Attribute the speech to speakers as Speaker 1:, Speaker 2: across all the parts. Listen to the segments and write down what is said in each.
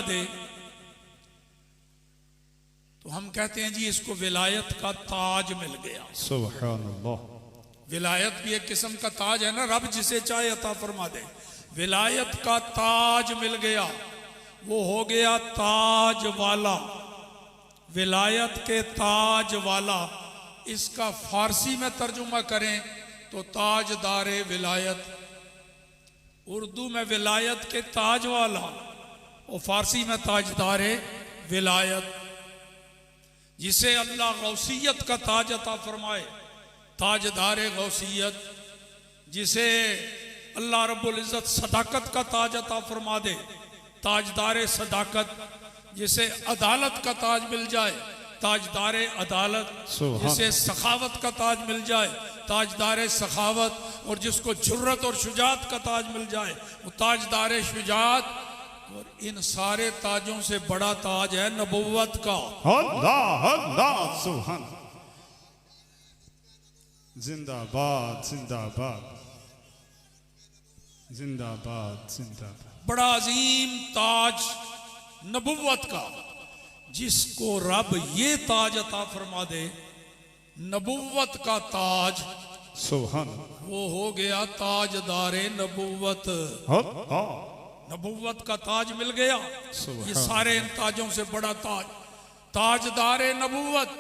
Speaker 1: दे तो हम कहते हैं जी इसको विलायत का ताज मिल गया।
Speaker 2: सुभान अल्लाह।
Speaker 1: विलायत भी एक किस्म का ताज है ना, रब जिसे चाहे अता फरमा दे। विलायत का ताज मिल गया, वो हो गया ताज वाला, विलायत के ताज वाला। इसका फारसी में तर्जुमा करें तो ताजदारे विलायत, उर्दू में विलायत के ताज वाला और फारसी में ताजदारे विलायत। जिसे अल्लाह गौसियत का ताज अता फरमाए, ताजदारे गौसियत। जिसे अल्लाह रब्बुल इज़्ज़त सदाकत का ताज अता फरमा दे, ताजदारे सदाकत। जिसे अदालत का ताज मिल जाए, ताजदारे अदालत। जिसे सखावत का ताज मिल जाए, ताजदारे सखावत। और जिसको जुर्रत और शुजात का ताज मिल जाए, वो ताजदारे शुजात। और इन सारे ताजों से बड़ा ताज है नबुव्वत का।
Speaker 2: अल्लाह अल्लाह सुभान। जिंदाबाद जिंदाबाद जिंदाबाद जिंदाबाद।
Speaker 1: बड़ा अजीम ताज नबुव्वत का, जिसको रब ये ताज अता फरमा दे, नबुव्वत का ताज,
Speaker 2: सुभान,
Speaker 1: वो हो गया ताजदारे नबुव्वत। नबुव्वत का ताज मिल गया। ये सारे इन ताजों से बड़ा ताज ताजदारे नबुव्वत।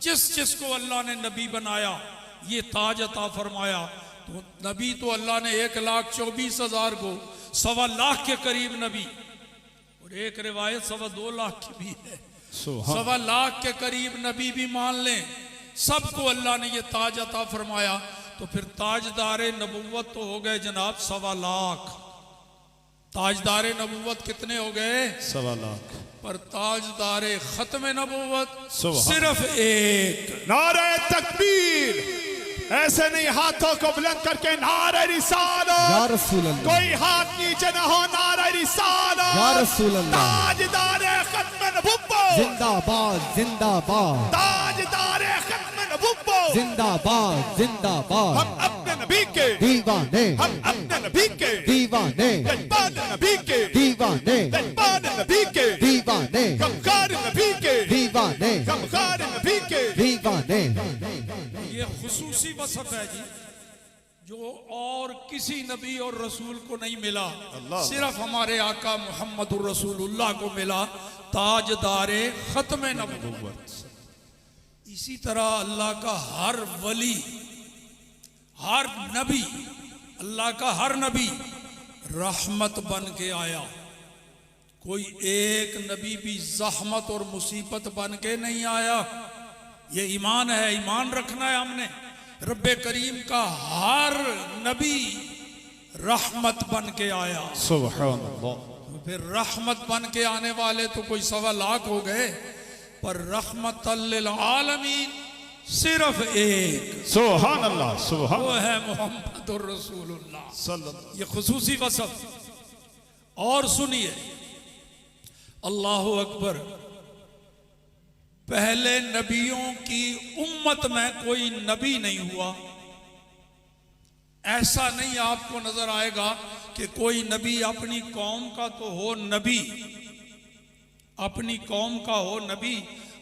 Speaker 1: जिसको अल्लाह ने नबी बनाया, ये ताज अता फरमाया। तो नबी तो अल्लाह ने 1,24,000 को, 1.25 लाख के करीब नबी, और एक रिवायत 2.25 लाख की भी है, 1.25 लाख के करीब नबी भी मान लें। सबको अल्लाह ने ये ताज अता फरमाया। तो फिर ताजदारे नबुव्वत तो हो गए जनाब 1.25 लाख। ताजदारे नबुव्वत कितने हो गए?
Speaker 2: 1.25 लाख।
Speaker 1: पर ताजदारे खत्म नबुव्वत सिर्फ एक।
Speaker 2: नारे तकबीर। ऐसे नहीं, हाथों को बुलंद करके नारे रिसालत या रसूल अल्लाह। कोई हाथ नीचे ना हो, नारे रिसालत या रसूल अल्लाह। ताजदारे खत्म नबुव्वत
Speaker 3: जिंदाबाद जिंदाबाद।
Speaker 2: ताजदारे खत्म नबुव्वत
Speaker 3: जिंदाबाद जिंदाबाद।
Speaker 2: हम अपने नबी के
Speaker 3: दीवाने,
Speaker 2: हम अपने नबी के
Speaker 3: दीवाने,
Speaker 2: नबी के
Speaker 3: दीवाने,
Speaker 2: नबी के
Speaker 3: दीवाने,
Speaker 2: गमखार नबी के
Speaker 3: दीवाने,
Speaker 2: गमखार नबी के
Speaker 3: दीवाने।
Speaker 1: ये खुसूसी वसफ है जी, जो और किसी नबी और रसूल को नहीं मिला, सिर्फ हमारे आका मुहम्मदुर रसूलुल्लाह को मिला, ताजदारे खत्म नबुव्वत। इसी तरह अल्लाह का हर वली, हर नबी, अल्लाह का हर नबी रहमत बन के आया। कोई एक नबी भी जहमत और मुसीबत बन के नहीं आया। ये ईमान है, ईमान रखना है हमने। रब्बे करीम का हर नबी रहमत बन के आया।
Speaker 2: सुभान अल्लाह।
Speaker 1: तो फिर रहमत बन के आने वाले तो कोई 1.25 लाख हो गए, पर रहमतल लिल आलमीन सिर्फ एक।
Speaker 2: सुभान अल्लाह सुभान।
Speaker 1: वो है मुहम्मदुर रसूलुल्लाह
Speaker 2: सल्लल्लाहु।
Speaker 1: ये खुसूसी वसफ। और सुनिए, अल्लाहु अकबर। पहले नबियों की उम्मत में कोई नबी नहीं हुआ। ऐसा नहीं आपको नजर आएगा कि कोई नबी अपनी कौम का तो हो नबी, अपनी कौम का हो नबी,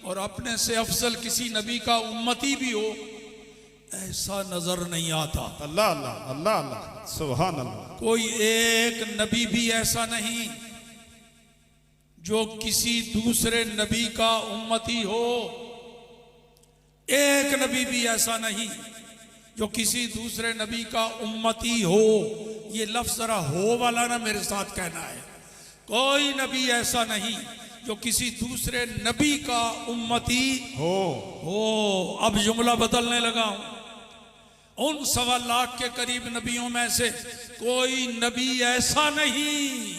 Speaker 1: और अपने से अफजल किसी नबी का उम्मती भी हो। ऐसा नजर नहीं आता।
Speaker 2: अल्लाह अल्लाह अल्लाह अल्लाह सुभान अल्लाह।
Speaker 1: कोई एक नबी भी ऐसा नहीं जो किसी दूसरे नबी का उम्मती हो। एक नबी भी ऐसा नहीं जो किसी दूसरे नबी का उम्मती हो। ये लफ्ज जरा हो वाला ना मेरे साथ कहना है। कोई नबी ऐसा नहीं जो किसी दूसरे नबी का उम्मती हो। अब जुमला बदलने लगा हूं। उन 1.25 लाख के करीब नबियों में से कोई नबी ऐसा नहीं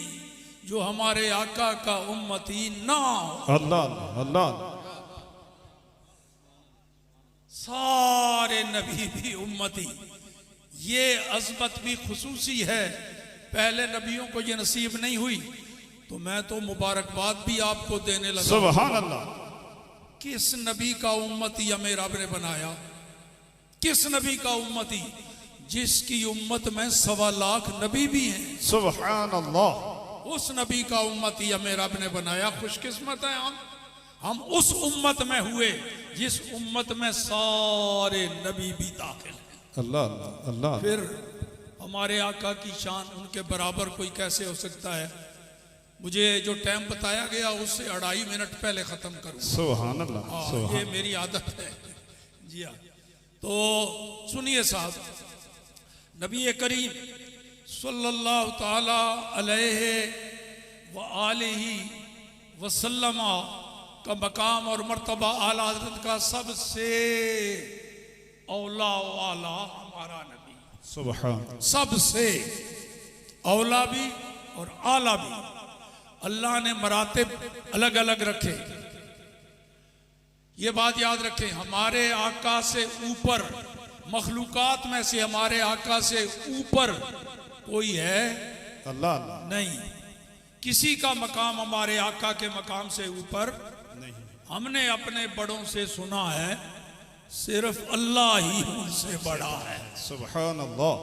Speaker 1: जो हमारे आका का उम्मती ना हो।
Speaker 2: अल्लाह अल्लाह।
Speaker 1: सारे नबी भी उम्मती। ये अज़मत भी खुसूसी है। पहले नबियों को ये नसीब नहीं हुई, तो मैं तो मुबारकबाद भी आपको देने लगा।
Speaker 2: सुभान अल्लाह।
Speaker 1: किस नबी का उम्मती हमें रब ने बनाया? किस नबी का उम्मती? जिसकी उम्मत में 1.25 लाख नबी भी हैं।
Speaker 2: सुभान अल्लाह।
Speaker 1: उस नबी का उम्मत ही हमें रब ने बनाया। खुशकिस्मत है हम उस उम्मत में हुए जिस उम्मत में सारे नबी भी दाखिल हैं।
Speaker 2: अल्लाह अल्लाह।
Speaker 1: फिर हमारे आका की शान उनके बराबर कोई कैसे हो सकता है? मुझे जो टाइम बताया गया उससे 2.5 मिनट पहले खत्म करूँ।
Speaker 2: सुभान अल्लाह,
Speaker 1: ये मेरी आदत है। जी हाँ, तो सुनिए साहब, नबी करीम सल्लल्लाहु ताला अलैहि व आलिहि वसल्लम का मकाम और मर्तबा आला हज़रत का सबसे औला वाला हमारा नबी,
Speaker 2: सुभान,
Speaker 1: सबसे औला भी और आला भी। अल्लाह ने मरातिब अलग अलग रखे। ये बात याद रखें, हमारे आका से ऊपर मखलूकात में से हमारे आका से ऊपर कोई है
Speaker 2: अल्लाह
Speaker 1: नहीं। किसी का मकाम हमारे आका के मकाम से ऊपर
Speaker 2: नहीं।
Speaker 1: हमने अपने बड़ों से सुना है सिर्फ अल्लाह ही उनसे बड़ा है।
Speaker 2: सुभान अल्लाह,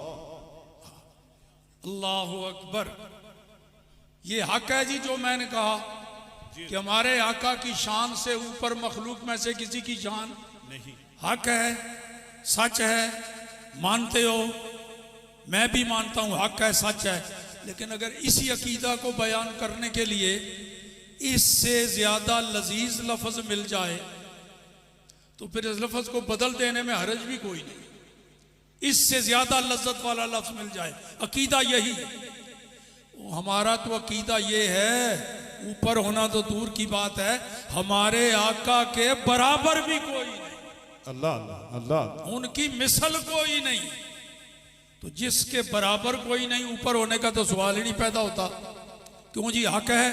Speaker 1: अल्लाहु अकबर। ये हक है जी जो मैंने कहा कि हमारे आका की शान से ऊपर मखलूक में से किसी की शान
Speaker 2: नहीं।
Speaker 1: हक है, सच है, मानते हो, मैं भी मानता हूं हक है, सच है। लेकिन अगर इसी अकीदा को बयान करने के लिए इससे ज्यादा लजीज लफ्ज मिल जाए तो फिर इस लफ्ज को बदल देने में हरज भी कोई नहीं। इससे ज्यादा लज्जत वाला लफ्ज मिल जाए, अकीदा यही है। हमारा तो अकीदा ये है, ऊपर होना तो दूर की बात है, हमारे आका के बराबर भी कोई नहीं,
Speaker 2: अल्लाह अल्लाह,
Speaker 1: उनकी मिसल कोई नहीं। तो जिसके बराबर कोई नहीं, ऊपर होने का तो सवाल ही नहीं पैदा होता। क्यों जी, हक है,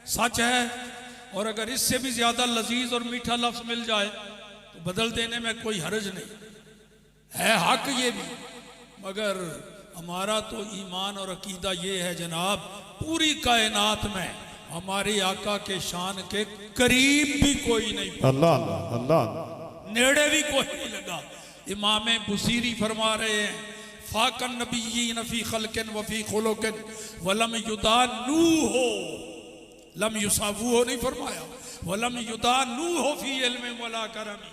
Speaker 1: सच है। और अगर इससे भी ज्यादा लजीज और मीठा लफ्ज मिल जाए तो बदल देने में कोई हर्ज नहीं है, हक ये भी। मगर हमारा तो ईमान और अकीदा ये है जनाब, पूरी कायनात में हमारे आका के शान के करीब भी कोई नहीं,
Speaker 2: अल्लाह अल्लाह,
Speaker 1: नेड़े भी कोई नहीं लगा। इमाम बुसीरी फरमा रहे हैं, फाकन नबीयीन फी खल्किन व फी खुलुकिन वलम युदानू हो, लम युसावू हो नहीं फरमाया, वलम युदानू हो फी इल्म वला करमी।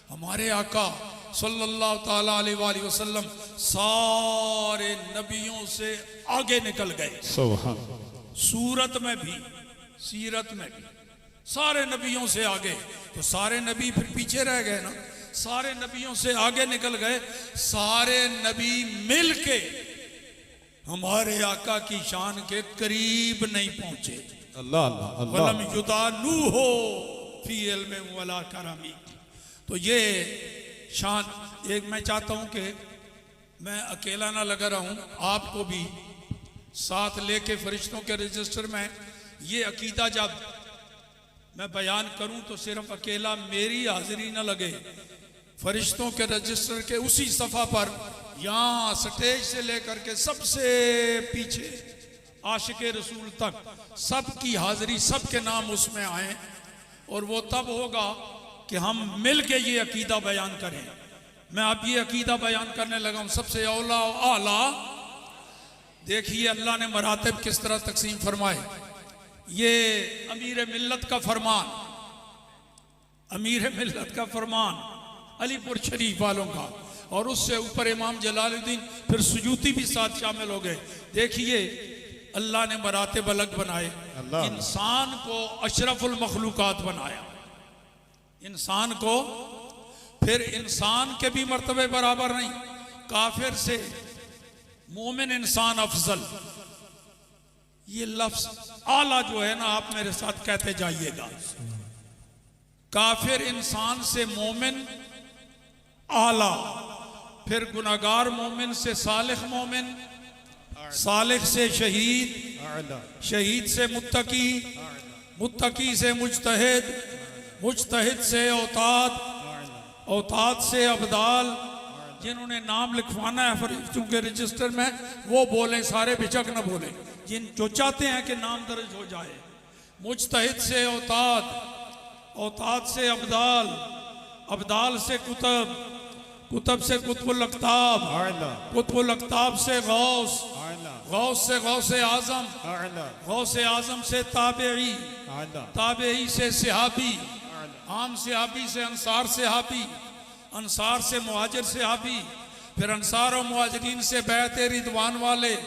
Speaker 1: हमारे आका सल्लल्लाहु ताला अलैहि वसल्लम सारे नबियों से आगे निकल गए।
Speaker 2: सुभान,
Speaker 1: सूरत में भी, सीरत में भी सारे नबियों से आगे। तो सारे नबी फिर पीछे रह गए ना, सारे नबियों से आगे निकल गए। सारे नबी मिलके हमारे आका की शान के करीब नहीं पहुंचे।
Speaker 2: अल्लाह
Speaker 1: वलम
Speaker 2: अल्लाह,
Speaker 1: युदानू हो फी इल्म वला करमी। तो ये शान, एक मैं चाहता हूं कि मैं अकेला ना लगा रहूं, आपको भी साथ लेके फरिश्तों के रजिस्टर में ये अकीदा जब मैं बयान करूं तो सिर्फ अकेला मेरी हाजिरी ना लगे, फरिश्तों के रजिस्टर के उसी सफ़ा पर यहाँ स्टेज से लेकर के सबसे पीछे आशिक़े रसूल तक सबकी हाजिरी, सबके नाम उसमें आए। और वो तब होगा कि हम मिल के ये अकीदा बयान करें। मैं अब ये अकीदा बयान करने लगा हूँ, सबसे औला और आला। देखिए अल्लाह ने मरातिब किस तरह तकसीम फरमाए। ये अमीर मिल्लत का फरमान, अमीर मिल्लत का फरमान अलीपुर शरीफ वालों का, और उससे ऊपर इमाम जलालुद्दीन, फिर सुजूती भी साथ शामिल हो गए। देखिए अल्लाह ने मरातिब अलग बनाए। इंसान को अशरफुल मखलूकात बनाया, इंसान को। फिर इंसान के भी मर्तबे बराबर नहीं, काफिर से मोमिन इंसान अफजल। ये लफ्ज आला जो है ना, आप मेरे साथ कहते जाइएगा, काफिर इंसान से मोमिन आला, फिर गुनाहगार मोमिन से सालिह मोमिन, सालिह से शहीद, शहीद से मुत्तकी, मुत्तकी से मुजतहिद, मुजतहिद से औताद, औताद से अबदाल। जिन्होंने नाम लिखवाना है फरिश्तों के रजिस्टर में वो बोलें, सारे बिचक न बोलें, जिन जो चाहते हैं कि नाम दर्ज हो जाए। मुजतहिद से औताद, औताद से अबदाल, अबदाल से कुतब, कुतब से कुतुबुल अख्ताब, कुतुबुल अख्ताब से गौस, गौस से गौसे आजम,
Speaker 2: आला
Speaker 1: गौसे आजम से ताबेई,
Speaker 2: आला
Speaker 1: ताबेई से सहाबी, आम सहाबी से अंसार सहाबी, अंसार से मुहाजिर सहाबी, फिर अंसार और मुहाजिरीन से बैत रिदवान वाले।